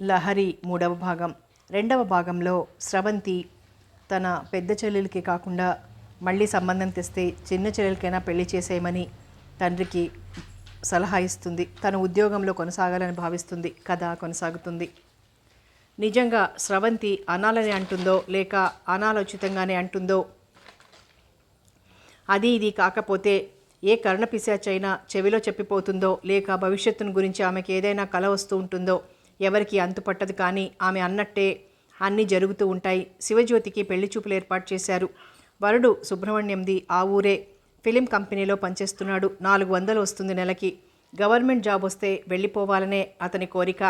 లహరి మూడవ భాగం. రెండవ భాగంలో స్రవంతి తన పెద్ద చెల్లెలికి కాకుండా మళ్ళీ సంబంధం తెస్తే చిన్న చెల్లెలకైనా పెళ్లి చేసేయమని తండ్రికి సలహా ఇస్తుంది. తన ఉద్యోగంలో కొనసాగాలని భావిస్తుంది. కథ కొనసాగుతుంది. నిజంగా స్రవంతి అనాలని అంటుందో లేక అనాలోచితంగానే అంటుందో, అది ఇది కాకపోతే ఏ కర్ణపిశాచైనా చెవిలో చెప్పిపోతుందో లేక భవిష్యత్తును గురించి ఆమెకి ఏదైనా కల వస్తూ ఉంటుందో ఎవరికి అంతుపట్టదు. కానీ ఆమె అన్నట్టే అన్నీ జరుగుతూ ఉంటాయి. శివజ్యోతికి పెళ్లి చూపులు ఏర్పాటు చేశారు. వరుడు సుబ్రహ్మణ్యంది ఆ ఊరే. ఫిలిం కంపెనీలో పనిచేస్తున్నాడు. 400 వస్తుంది నెలకి. గవర్నమెంట్ జాబ్ వస్తే వెళ్ళిపోవాలనే అతని కోరిక.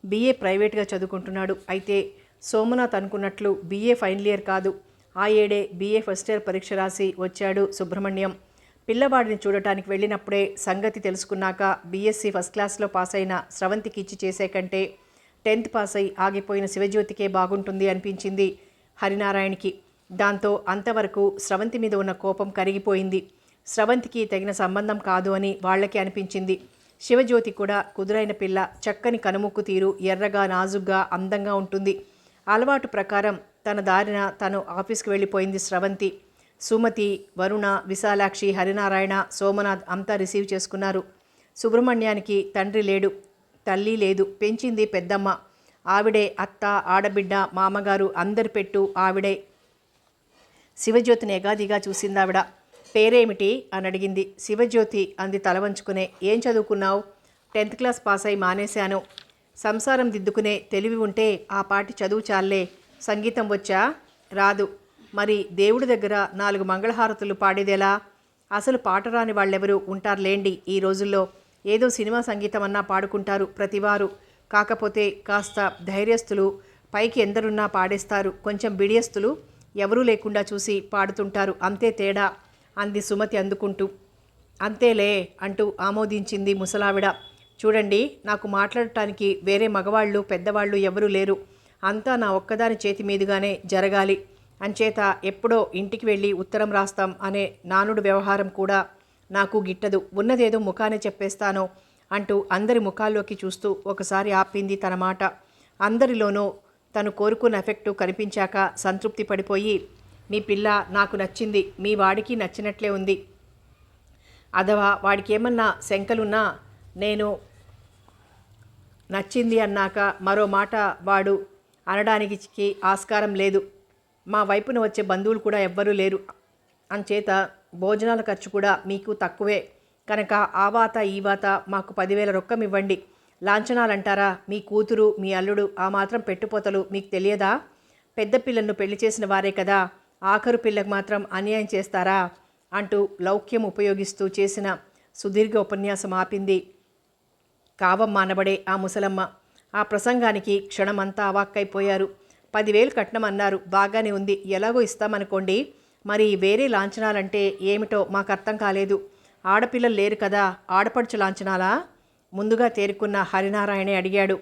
బీఏ ప్రైవేట్గా చదువుకుంటున్నాడు. అయితే సోమనాథ్ అనుకున్నట్లు బీఏ ఫైనల్ ఇయర్ కాదు, ఆ ఏడే బీఏ ఫస్ట్ ఇయర్ పరీక్ష రాసి వచ్చాడు సుబ్రహ్మణ్యం. పిల్లవాడిని చూడటానికి వెళ్ళినప్పుడే సంగతి తెలుసుకున్నాక బీఎస్సీ ఫస్ట్ క్లాస్లో పాస్ అయిన స్రవంతికి ఇచ్చి చేసే కంటే 10th పాస్ అయి ఆగిపోయిన శివజ్యోతికే బాగుంటుంది అనిపించింది హరినారాయణకి. దాంతో అంతవరకు స్రవంతి మీద ఉన్న కోపం కరిగిపోయింది. స్రవంతికి తగిన సంబంధం కాదు అని వాళ్ళకి అనిపించింది. శివజ్యోతి కూడా కుదురైన పిల్ల, చక్కని కనుముక్కు తీరు, ఎర్రగా నాజుగ్గా అందంగా ఉంటుంది. అలవాటు ప్రకారం తన దారిన తను ఆఫీస్కి వెళ్ళిపోయింది స్రవంతి. సుమతి, వరుణ, విశాలాక్షి, హరినారాయణ, సోమనాథ్ అంతా రిసీవ్ చేసుకున్నారు. సుబ్రహ్మణ్యానికి తండ్రి లేడు, తల్లి లేదు. పెంచింది పెద్దమ్మ. ఆవిడే అత్త, ఆడబిడ్డ, మామగారు అందరి పెట్టు ఆవిడే. శివజ్యోతిని ఎగాదిగా చూసిందావిడ. పేరేమిటి అని అడిగింది. శివజ్యోతి అంది తల వంచుకునే. ఏం చదువుకున్నావు? 10th క్లాస్ పాస్ అయి మానేశాను. సంసారం దిద్దుకునే తెలివి ఉంటే ఆ పాటి చదువు చాలే. సంగీతం వచ్చా? రాదు. మరి దేవుడి దగ్గర 4 మంగళహారతులు పాడేదెలా? అసలు పాట రాని వాళ్ళెవరు ఉంటారులేండి ఈ రోజుల్లో. ఏదో సినిమా సంగీతం అన్నా పాడుకుంటారు ప్రతివారు. కాకపోతే కాస్త ధైర్యస్తులు పైకి ఎందరున్నా పాడేస్తారు. కొంచెం బిడియస్తులు ఎవరూ లేకుండా చూసి పాడుతుంటారు, అంతే తేడా అంది సుమతి అందుకుంటూ. అంతేలే అంటూ ఆమోదించింది ముసలావిడ. చూడండి, నాకు మాట్లాడటానికి వేరే మగవాళ్ళు పెద్దవాళ్ళు ఎవరూ లేరు. అంతా నా ఒక్కదాని చేతి మీదుగానే జరగాలి. అంచేత ఎప్పుడో ఇంటికి వెళ్ళి ఉత్తరం రాస్తాం అనే నానుడు వ్యవహారం కూడా నాకు గిట్టదు. ఉన్నదేదో ముఖానే చెప్పేస్తాను అంటూ అందరి ముఖాల్లోకి చూస్తూ ఒకసారి ఆపింది తన మాట. అందరిలోనూ తను కోరుకున్న ఎఫెక్టు కనిపించాక సంతృప్తి పడిపోయి, మీ పిల్ల నాకు నచ్చింది, మీ వాడికి నచ్చినట్లే ఉంది. అథవా వాడికి ఏమన్నా శంకలున్నా నేను నచ్చింది అన్నాక మరో మాట వాడు అనడానికి ఆస్కారం లేదు. మా వైపున వచ్చే బంధువులు కూడా ఎవ్వరూ లేరు. అంచేత భోజనాల ఖర్చు కూడా మీకు తక్కువే కనుక ఆ వాత ఈ వాత మాకు 10,000 రొక్కం ఇవ్వండి. లాంఛనాలంటారా? మీ కూతురు మీ అల్లుడు ఆ మాత్రం పెట్టుపోతలు మీకు తెలియదా? పెద్ద పిల్లలను పెళ్లి చేసిన వారే కదా, ఆఖరు పిల్లకు మాత్రం అన్యాయం చేస్తారా అంటూ లౌక్యం ఉపయోగిస్తూ చేసిన సుదీర్ఘ ఉపన్యాసం ఆపింది కావమ్మ అనబడే ఆ ముసలమ్మ. ఆ ప్రసంగానికి క్షణమంతా అవాక్కైపోయారు. 10,000 కట్నం అన్నారు, బాగానే ఉంది, ఎలాగో ఇస్తామనుకోండి. మరి వేరే లాంఛనాలంటే ఏమిటో మాకు అర్థం కాలేదు. ఆడపిల్లలు లేరు కదా, ఆడపడుచు లాంఛనాలా? ముందుగా తేరుకున్న హరినారాయణే అడిగాడు.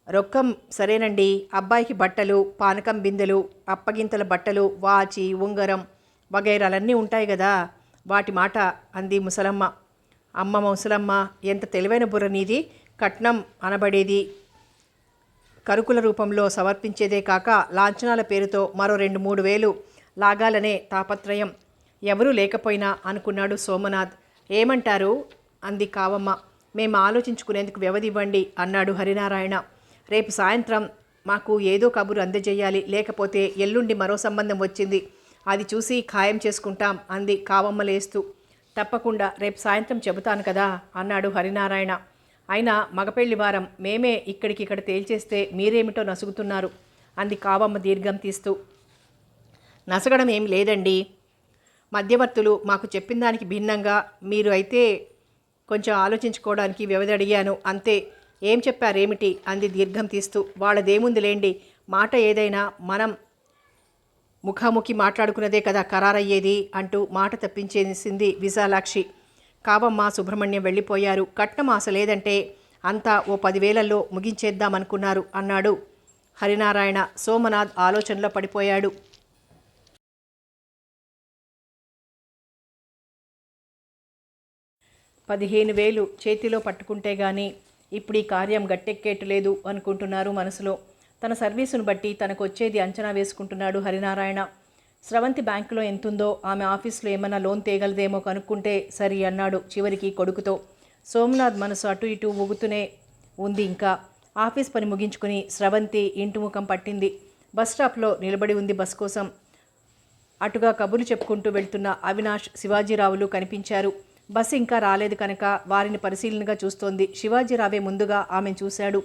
రొక్కం సరేనండి, అబ్బాయికి బట్టలు, పానకం బిందెలు, అప్పగింతల బట్టలు, వాచి, ఉంగరం వగైరాలన్నీ ఉంటాయి కదా, వాటి మాట అంది ముసలమ్మ. అమ్మ ముసలమ్మ, ఎంత తెలివైన బుర్ర నీది. కట్నం అనబడేది కరుకుల రూపంలో సమర్పించేదే కాక లాంఛనాల పేరుతో మరో 2-3 వేలు లాగాలనే తాపత్రయం. ఎవరూ లేకపోయినా అనుకున్నాడు సోమనాథ్. ఏమంటారు అంది కావమ్మ. మేము ఆలోచించుకునేందుకు వ్యవధి ఇవ్వండి అన్నాడు హరినారాయణ. రేపు సాయంత్రం మాకు ఏదో కబురు అందజేయాలి, లేకపోతే ఎల్లుండి మరో సంబంధం వచ్చింది, అది చూసి ఖాయం చేసుకుంటాం అంది కావమ్మ లేస్తూ. తప్పకుండా రేపు సాయంత్రం చెబుతాను కదా అన్నాడు హరినారాయణ. అయినా మగపెళ్లి వారం మేమే ఇక్కడికిక్కడ తేల్చేస్తే మీరేమిటో నసుగుతున్నారు అంది కావమ్మ దీర్ఘం తీస్తూ. నసగడం ఏం లేదండి, మధ్యవర్తులు మాకు చెప్పిన దానికి భిన్నంగా మీరు అయితే కొంచెం ఆలోచించుకోవడానికి వ్యవధి అడిగాను, అంతే. ఏం చెప్పారేమిటి అంది దీర్ఘం తీస్తూ. వాళ్ళదేముంది లేండి, మాట ఏదైనా మనం ముఖాముఖి మాట్లాడుకున్నదే కదా ఖరారయ్యేది అంటూ మాట తప్పించేసింది విశాలాక్షి. కావమ్మ, సుబ్రహ్మణ్యం వెళ్ళిపోయారు. కట్నం ఆశ లేదంటే అంతా ఓ 10,000లో ముగించేద్దామనుకున్నారు అన్నాడు హరినారాయణ. సోమనాథ్ ఆలోచనలో పడిపోయాడు. 15,000 చేతిలో పట్టుకుంటే గాని ఇప్పుడు ఈ కార్యం గట్టెక్కేట్లేదు అనుకుంటున్నారు మనసులో. తన సర్వీసును బట్టి తనకు వచ్చేది అంచనా వేసుకుంటున్నాడు హరినారాయణ. స్రవంతి బ్యాంకులో ఎంతుందో ఆమె ఆఫీస్లో ఏమన్నా లోన్ తేగలదేమో కనుక్కుంటే సరి అన్నాడు చివరికి కొడుకుతో. సోమనాథ్ మనసు అటు ఇటు ఊగుతూనే ఉంది. ఇంకా ఆఫీస్ పని ముగించుకుని స్రవంతి ఇంటి ముఖం పట్టింది. బస్ స్టాప్లో నిలబడి ఉంది బస్ కోసం. అటుగా కబుర్లు చెప్పుకుంటూ వెళ్తున్న అవినాష్, శివాజీరావులు కనిపించారు. బస్సు ఇంకా రాలేదు కనుక వారిని పరిశీలనగా చూస్తోంది. శివాజీరావే ముందుగా ఆమెను చూశాడు.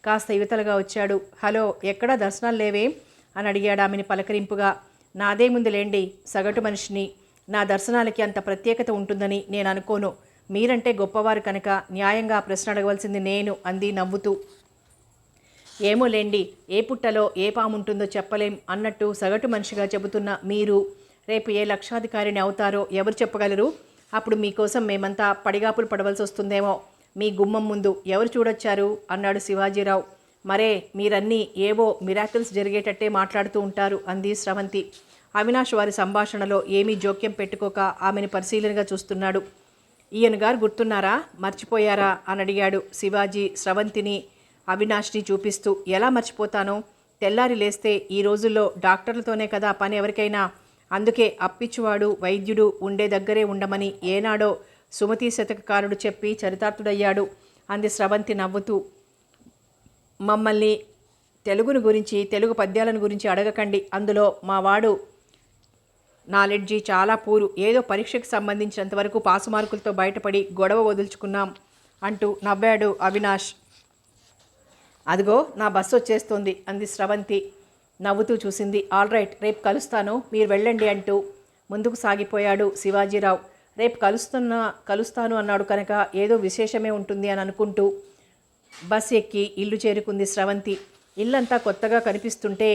కాస్త యువతలుగా వచ్చాడు. హలో, ఎక్కడా దర్శనాలు లేవే అని అడిగాడు ఆమెని పలకరింపుగా. నాదే ముందులేండి, సగటు మనిషిని. నా దర్శనాలకి అంత ప్రత్యేకత ఉంటుందని నేను అనుకోను. మీరంటే గొప్పవారు కనుక న్యాయంగా ప్రశ్న అడగవలసింది నేను అంది నవ్వుతూ. ఏమోలేండి, ఏ పుట్టలో ఏ పాముంటుందో చెప్పలేం అన్నట్టు సగటు మనిషిగా చెబుతున్న మీరు రేపు ఏ లక్షాధికారిని అవుతారో ఎవరు చెప్పగలరు? అప్పుడు మీకోసం మేమంతా పడిగాపులు పడవలసి వస్తుందేమో. మీ గుమ్మం ముందు ఎవరు చూడొచ్చారు అన్నాడు శివాజీరావు. మరే, మీరన్నీ ఏవో మిరాకిల్స్ జరిగేటట్టే మాట్లాడుతూ ఉంటారు అంది స్రవంతి. అవినాష్ వారి సంభాషణలో ఏమీ జోక్యం పెట్టుకోక ఆమెను పరిశీలనగా చూస్తున్నాడు. ఈయన గారు గుర్తున్నారా, మర్చిపోయారా అని అడిగాడు శివాజీ స్రవంతిని అవినాష్ని చూపిస్తూ. ఎలా మర్చిపోతానో, తెల్లారి లేస్తే ఈ రోజుల్లో డాక్టర్లతోనే కదా పని ఎవరికైనా. అందుకే అప్పిచ్చువాడు వైద్యుడు ఉండే దగ్గరే ఉండమని ఏనాడో సుమతి శతకకారుడు చెప్పి చరితార్థుడయ్యాడు అంది స్రవంతి నవ్వుతూ. మమ్మల్ని తెలుగును గురించి, తెలుగు పద్యాలను గురించి అడగకండి. అందులో మా వాడు నాలెడ్జి చాలా పూరు. ఏదో పరీక్షకు సంబంధించినంతవరకు పాసు మార్కులతో బయటపడి గొడవ వదులుచుకున్నాం అంటూ నవ్వాడు అవినాష్. అదిగో నా బస్సు వచ్చేస్తోంది అంది స్రవంతి నవ్వుతూ చూసింది. ఆల్ రైట్, రేపు కలుస్తాను, మీరు వెళ్ళండి అంటూ ముందుకు సాగిపోయాడు శివాజీరావు. రేపు కలుస్తాను అన్నాడు కనుక ఏదో విశేషమే ఉంటుంది అని అనుకుంటూ బస్ ఎక్కి ఇల్లు చేరుకుంది స్రవంతి. ఇల్లంతా కొత్తగా కనిపిస్తుంటే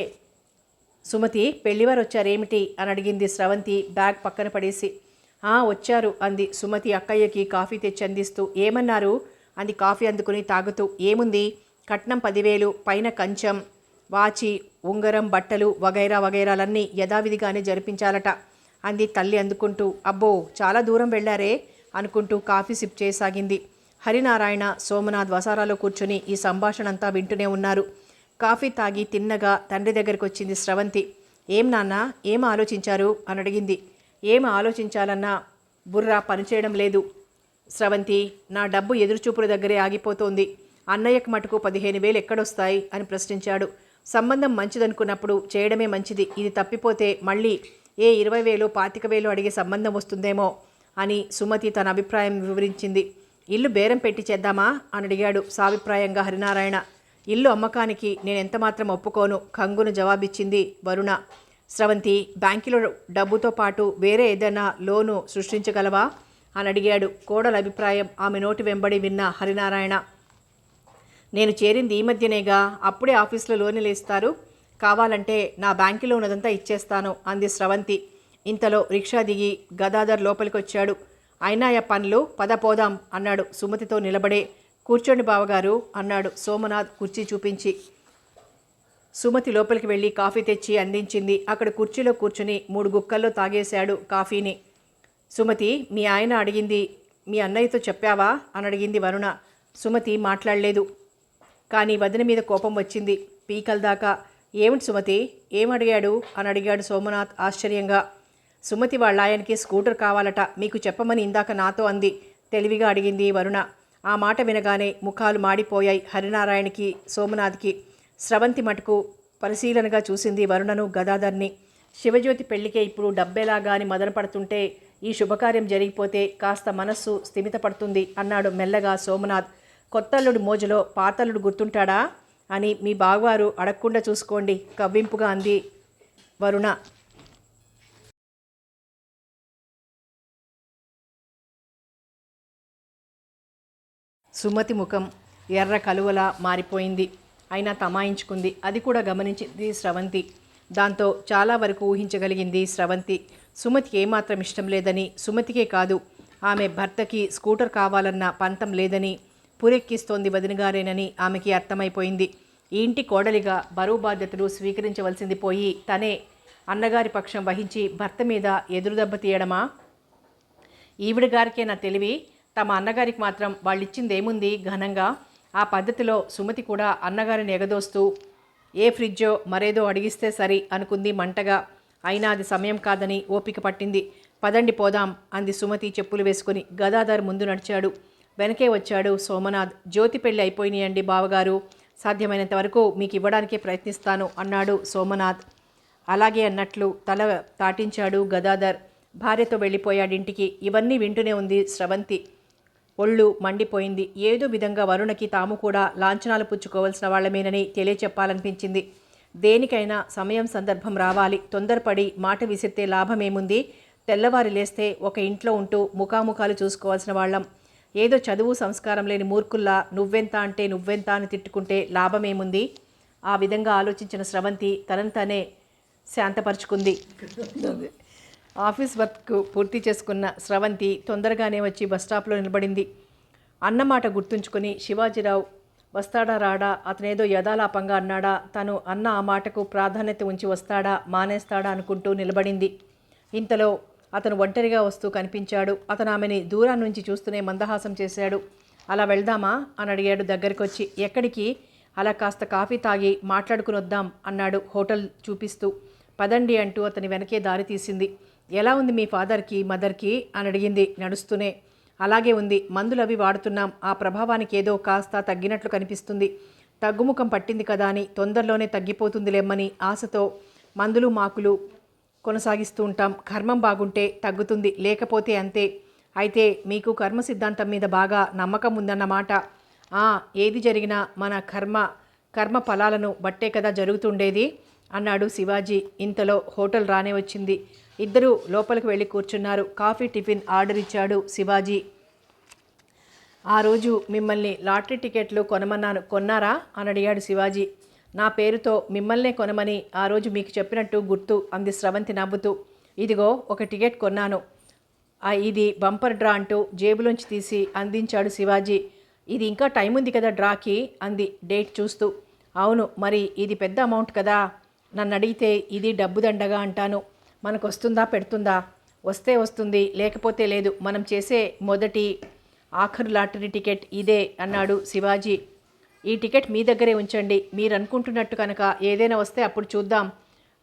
సుమతి, పెళ్లివారు వచ్చారేమిటి అని అడిగింది స్రవంతి బ్యాగ్ పక్కన పడేసి. వచ్చారు అంది సుమతి అక్కయ్యకి కాఫీ తెచ్చి అందిస్తూ. ఏమన్నారు అంది కాఫీ అందుకుని తాగుతూ. ఏముంది, కట్నం 10,000, పైన కంచం, వాచి, ఉంగరం, బట్టలు వగైరా వగైరాలన్నీ యథావిధిగానే జరిపించాలట అంది తల్లి అందుకుంటూ. అబ్బో, చాలా దూరం వెళ్ళారే అనుకుంటూ కాఫీ సిప్ చేయసాగింది. హరినారాయణ, సోమనాథ్ వసారాలో కూర్చొని ఈ సంభాషణ అంతా వింటూనే ఉన్నారు. కాఫీ తాగి తిన్నగా తండ్రి దగ్గరికి వచ్చింది స్రవంతి. ఏం నాన్న, ఏం ఆలోచించారు అని అడిగింది. ఏం ఆలోచించాలన్నా బుర్ర పనిచేయడం లేదు స్రవంతి. నా డబ్బు ఎదురుచూపుల దగ్గరే ఆగిపోతోంది. అన్నయ్యకు మటుకు 15,000 ఎక్కడొస్తాయి అని ప్రశ్నించాడు. సంబంధం మంచిదనుకున్నప్పుడు చేయడమే మంచిది. ఇది తప్పిపోతే మళ్ళీ ఏ 20,000, 25,000 అడిగే సంబంధం వస్తుందేమో అని సుమతి తన అభిప్రాయం వివరించింది. ఇల్లు బేరం పెట్టి చేద్దామా అని అడిగాడు సాభిప్రాయంగా హరినారాయణ. ఇల్లు అమ్మకానికి నేను ఎంతమాత్రం ఒప్పుకోను కంగును జవాబిచ్చింది వరుణ. స్రవంతి, బ్యాంకులో డబ్బుతో పాటు వేరే ఏదైనా లోను సృష్టించగలవా అని అడిగాడు. కోడల అభిప్రాయం ఆమె నోటి వెంబడి విన్న హరినారాయణ, నేను చేరింది ఈ మధ్యనేగా, అప్పుడే ఆఫీస్లో లోన్లు ఇస్తారు, కావాలంటే నా బ్యాంకులో ఉన్నదంతా ఇచ్చేస్తాను అంది స్రవంతి. ఇంతలో రిక్షా దిగి గదాధర్ లోపలికి వచ్చాడు. అయినాయా పనులు, పద పోదాం అన్నాడు సుమతితో నిలబడే. కూర్చోండి బావగారు అన్నాడు సోమనాథ్ కుర్చీ చూపించి. సుమతి లోపలికి వెళ్ళి కాఫీ తెచ్చి అందించింది. అక్కడ కుర్చీలో కూర్చుని 3 గుక్కల్లో తాగేశాడు కాఫీని. సుమతి, మీ ఆయన అడిగింది మీ అన్నయ్యతో చెప్పావా అని అడిగింది వరుణ. సుమతి మాట్లాడలేదు. కానీ వదిన మీద కోపం వచ్చింది పీకల దాకా. ఏమిటి సుమతి, ఏమడిగాడు అని అడిగాడు సోమనాథ్ ఆశ్చర్యంగా. సుమతి వాళ్ళ ఆయనకి స్కూటర్ కావాలట, మీకు చెప్పమని ఇందాక నాతో అంది తెలివిగా అడిగింది వరుణ. ఆ మాట వినగానే ముఖాలు మాడిపోయాయి హరినారాయణకి, సోమనాథ్కి. స్రవంతి మటుకు పరిశీలనగా చూసింది వరుణను, గదాధర్ని. శివజ్యోతి పెళ్లికే ఇప్పుడు డబ్బేలాగా అని మదన పడుతుంటే ఈ శుభకార్యం జరిగిపోతే కాస్త మనస్సు స్థిమితపడుతుంది అన్నాడు మెల్లగా సోమనాథ్. కొత్తల్లుడు మోజులో పాతల్లుడు గుర్తుంటాడా అని మీ బావగారు అడగకుండా చూసుకోండి కవ్వింపుగా అంది వరుణ. సుమతి ముఖం ఎర్ర కలువలా మారిపోయింది. అయినా తమాయించుకుంది. అది కూడా గమనించింది స్రవంతి. దాంతో చాలా వరకు ఊహించగలిగింది స్రవంతి. సుమతికి ఏమాత్రం ఇష్టం లేదని, సుమతికే కాదు ఆమె భర్తకి స్కూటర్ కావాలన్న పంతం లేదని పురెక్కిస్తోంది వదినగారేనని ఆమెకి అర్థమైపోయింది. ఈ ఇంటి కోడలిగా బరువు బాధ్యతలు స్వీకరించవలసింది పోయి తనే అన్నగారి పక్షం వహించి భర్త మీద ఎదురుదెబ్బ తీయడమా? ఈవిడ గారికే నా తెలివి, తమ అన్నగారికి మాత్రం వాళ్ళిచ్చిందేముంది ఘనంగా. ఆ పద్ధతిలో సుమతి కూడా అన్నగారిని ఎగదోస్తూ ఏ ఫ్రిడ్జో మరేదో అడిగిస్తే సరి అనుకుంది మంటగా. అయినా అది సమయం కాదని ఓపిక పట్టింది. పదండి పోదాం అంది సుమతి చెప్పులు వేసుకుని. గదాధర్ ముందు నడిచాడు. వెనకే వచ్చాడు సోమనాథ్. జ్యోతి పెళ్ళి అయిపోయినాయండి బావగారు, సాధ్యమైనంత వరకు మీకు ఇవ్వడానికే ప్రయత్నిస్తాను అన్నాడు సోమనాథ్. అలాగే అన్నట్లు తల తాటించాడు గదాధర్. భార్యతో వెళ్ళిపోయాడింటికి. ఇవన్నీ వింటూనే ఉంది స్రవంతి. ఒళ్ళు మండిపోయింది. ఏదో విధంగా వరుణకి తాము కూడా లాంఛనాలు పుచ్చుకోవాల్సిన వాళ్ళమేనని తెలియచెప్పాలనిపించింది. దేనికైనా సమయం సందర్భం రావాలి. తొందరపడి మాట విసిరితే లాభమేముంది? తెల్లవారి లేస్తే ఒక ఇంట్లో ఉంటూ ముఖాముఖాలు చూసుకోవాల్సిన వాళ్ళం. ఏదో చదువు సంస్కారం లేని మూర్ఖుల్లా నువ్వెంత అంటే నువ్వెంత అని తిట్టుకుంటే లాభమేముంది? ఆ విధంగా ఆలోచించిన స్రవంతి తనను తానే శాంతపరుచుకుంది. ఆఫీస్ వర్క్ పూర్తి చేసుకున్న స్రవంతి తొందరగానే వచ్చి బస్టాప్లో నిలబడింది. అన్నమాట గుర్తుంచుకొని శివాజీరావు వస్తాడా రాడా, అతనేదో యథాలాపంగా అన్నాడా, తను అన్న ఆ మాటకు ప్రాధాన్యత ఉంచి వస్తాడా మానేస్తాడా అనుకుంటూ నిలబడింది. ఇంతలో అతను ఒంటరిగా వస్తూ కనిపించాడు. అతను ఆమెని దూరం నుంచి చూస్తూనే మందహాసం చేశాడు. అలా వెళ్దామా అని అడిగాడు దగ్గరికి వచ్చి. ఎక్కడికి? అలా కాస్త కాఫీ తాగి మాట్లాడుకుని వద్దాం అన్నాడు హోటల్ చూపిస్తూ. పదండి అంటూ అతని వెనకే దారి తీసింది. ఎలా ఉంది మీ ఫాదర్కి మదర్కి అని అడిగింది నడుస్తూనే. అలాగే ఉంది, మందులు అవి వాడుతున్నాం. ఆ ప్రభావానికి ఏదో కాస్త తగ్గినట్లు కనిపిస్తుంది. తగ్గుముఖం పట్టింది కదా అని తొందరలోనే తగ్గిపోతుందిలేమ్మని ఆశతో మందులు మాకులు కొనసాగిస్తూ ఉంటాం. కర్మం బాగుంటే తగ్గుతుంది, లేకపోతే అంతే. అయితే మీకు కర్మ సిద్ధాంతం మీద బాగా నమ్మకం ఉందన్నమాట. ఏది జరిగినా మన కర్మ ఫలాలను బట్టే కదా జరుగుతుండేది అన్నాడు శివాజీ. ఇంతలో హోటల్ రానే వచ్చింది. ఇద్దరూ లోపలికి వెళ్ళి కూర్చున్నారు. కాఫీ టిఫిన్ ఆర్డర్ ఇచ్చాడు శివాజీ. ఆ రోజు మిమ్మల్ని లాటరీ టికెట్లు కొనమన్నాను, కొన్నారా అని అడిగాడు శివాజీ. నా పేరుతో మిమ్మల్నే కొనమని ఆ రోజు మీకు చెప్పినట్టు గుర్తు అంది స్రవంతి నవ్వుతూ. ఇదిగో ఒక టికెట్ కొన్నాను, ఇది బంపర్ డ్రా అంటూ జేబులోంచి తీసి అందించాడు శివాజీ. ఇది ఇంకా టైం ఉంది కదా డ్రాకి అంది డేట్ చూస్తూ. అవును, మరి ఇది పెద్ద అమౌంట్ కదా. నన్ను అడిగితే ఇది డబ్బు దండగా అంటాను. మనకు వస్తుందా పెడుతుందా? వస్తే వస్తుంది, లేకపోతే లేదు. మనం చేసే మొదటి ఆఖరు లాటరీ టికెట్ ఇదే అన్నాడు శివాజీ. ఈ టికెట్ మీ దగ్గరే ఉంచండి. మీరు అనుకుంటున్నట్టు కనుక ఏదైనా వస్తే అప్పుడు చూద్దాం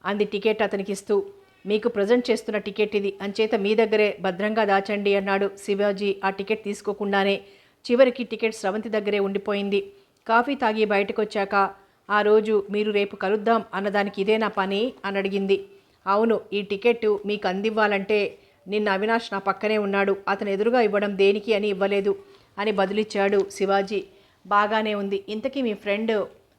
అంది టికెట్ అతనికి ఇస్తూ. మీకు ప్రజెంట్ చేస్తున్న టికెట్ ఇది, అంచేత మీ దగ్గరే భద్రంగా దాచండి అన్నాడు శివాజీ. ఆ టికెట్ తీసుకోకుండానే. చివరికి టికెట్ స్రవంతి దగ్గరే ఉండిపోయింది. కాఫీ తాగి బయటకు వచ్చాక, ఆ రోజు మీరు రేపు కలుద్దాం అన్నదానికి ఇదేనా పని అని అడిగింది. అవును, ఈ టికెట్ మీకు అందివ్వాలంటే నిన్న అవినాష్ నా పక్కనే ఉన్నాడు. అతను ఎదురుగా ఇవ్వడం దేనికి అని ఇవ్వలేదు అని బదులిచ్చాడు శివాజీ. బాగానే ఉంది. ఇంతకీ మీ ఫ్రెండ్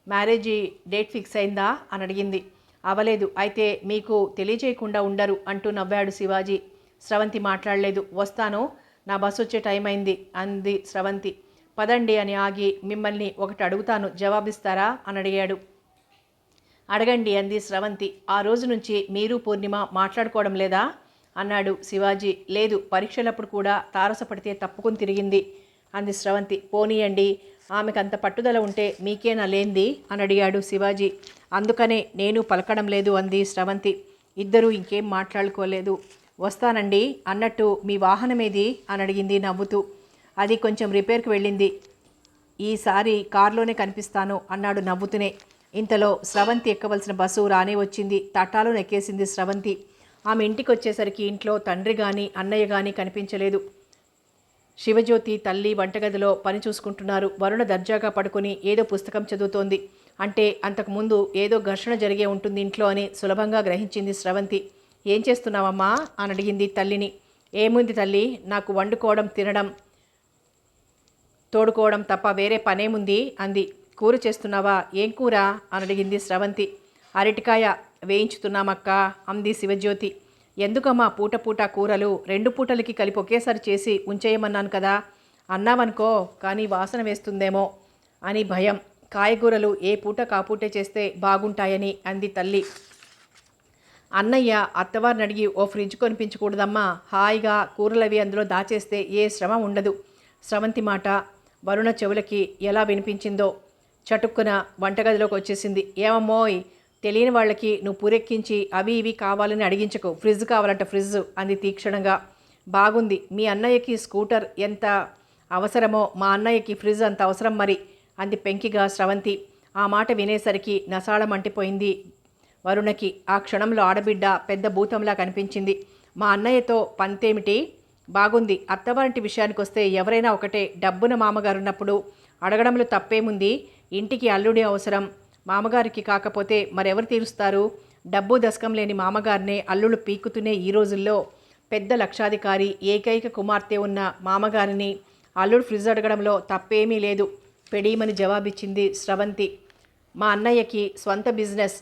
మ్యారేజీ డేట్ ఫిక్స్ అయిందా అని అడిగింది. అవలేదు. అయితే మీకు తెలియజేయకుండా ఉండరు అంటూ నవ్వాడు శివాజీ. స్రవంతి మాట్లాడలేదు. వస్తాను, నా బస్సు వచ్చే టైం అయింది అంది స్రవంతి. పదండి అని ఆగి, మిమ్మల్ని ఒకటి అడుగుతాను, జవాబిస్తారా అని అడిగాడు. అడగండి అంది స్రవంతి. ఆ రోజు నుంచి మీరు పూర్ణిమ మాట్లాడుకోవడం లేదా అన్నాడు శివాజీ. లేదు, పరీక్షలప్పుడు కూడా తారసపడితే తప్పుకుని తిరిగింది అంది స్రవంతి. పోనీయండి, ఆమెకు అంత పట్టుదల ఉంటే మీకేనా లేంది అని అడిగాడు శివాజీ. అందుకనే నేను పలకడం లేదు అంది స్రవంతి. ఇద్దరూ ఇంకేం మాట్లాడుకోలేదు. వస్తానండి, అన్నట్టు మీ వాహనమేది అని అడిగింది నవ్వుతూ. అది కొంచెం రిపేర్కి వెళ్ళింది, ఈసారి కారులోనే కనిపిస్తాను అన్నాడు నవ్వుతూనే. ఇంతలో స్రవంతి ఎక్కవలసిన బస్సు రానే వచ్చింది. తట్టాలో నెక్కేసింది స్రవంతి. ఆమె ఇంటికి వచ్చేసరికి ఇంట్లో తండ్రి కానీ అన్నయ్య కానీ కనిపించలేదు. శివజ్యోతి తల్లి వంటగదిలో పని చూసుకుంటున్నారు. వరుణ దర్జాగా పడుకొని ఏదో పుస్తకం చదువుతోంది. అంటే అంతకుముందు ఏదో ఘర్షణ జరిగే ఉంటుంది ఇంట్లో అని సులభంగా గ్రహించింది స్రవంతి. ఏం చేస్తున్నావమ్మా అని అడిగింది తల్లిని. ఏముంది తల్లి, నాకు వండుకోవడం తినడం తోడుకోవడం తప్ప వేరే పనేముంది అంది. కూర చేస్తున్నావా? ఏం కూర అని అడిగింది స్రవంతి. అరటికాయ వేయించుతున్నామక్క అంది శివజ్యోతి. ఎందుకమ్మా పూట పూట కూరలు? 2 పూటలకి కలిపి ఒకేసారి చేసి ఉంచేయమన్నాను కదా అన్నావనుకో, కానీ వాసన వేస్తుందేమో అని భయం. కాయగూరలు ఏ పూట కాపూటే చేస్తే బాగుంటాయని అంది తల్లి. అన్నయ్య అత్తవారిని అడిగి ఓ ఫ్రిడ్జ్ కొనిపించకూడదమ్మా, హాయిగా కూరలవి అందులో దాచేస్తే ఏ శ్రమ ఉండదు. స్రవంతి మాట వరుణ చెవులకి ఎలా వినిపించిందో. చటుక్కున వంటగదిలోకి వచ్చేసింది. ఏమమ్మోయ్, తెలియని వాళ్ళకి నువ్వు పూరెక్కించి అవి ఇవి కావాలని అడిగించకు. ఫ్రిడ్జ్ కావాలంట, ఫ్రిడ్జ్ అంది తీక్షణంగా. బాగుంది, మీ అన్నయ్యకి స్కూటర్ ఎంత అవసరమో మా అన్నయ్యకి ఫ్రిడ్జ్ అంత అవసరం మరి అంది పెంకిగా స్రవంతి. ఆ మాట వినేసరికి నసాళం అంటిపోయింది వరుణకి. ఆ క్షణంలో ఆడబిడ్డ పెద్ద భూతంలా కనిపించింది. మా అన్నయ్యతో పంతేమిటి? బాగుంది. అత్తవారింటి విషయానికొస్తే ఎవరైనా ఒకటే. డబ్బున మామగారున్నప్పుడు అడగడంలో తప్పేముంది? ఇంటికి అల్లుడి అవసరం మామగారికి కాకపోతే మరెవరు తీరుస్తారు? డబ్బు దశకం లేని మామగారినే అల్లుళ్ళు పీకుతూనే ఈ రోజుల్లో పెద్ద లక్షాధికారి ఏకైక కుమార్తె ఉన్న మామగారిని అల్లుడు ఫ్రిడ్జ్ అడగడంలో తప్పేమీ లేదు పెడీమని జవాబిచ్చింది స్రవంతి. మా అన్నయ్యకి స్వంత బిజినెస్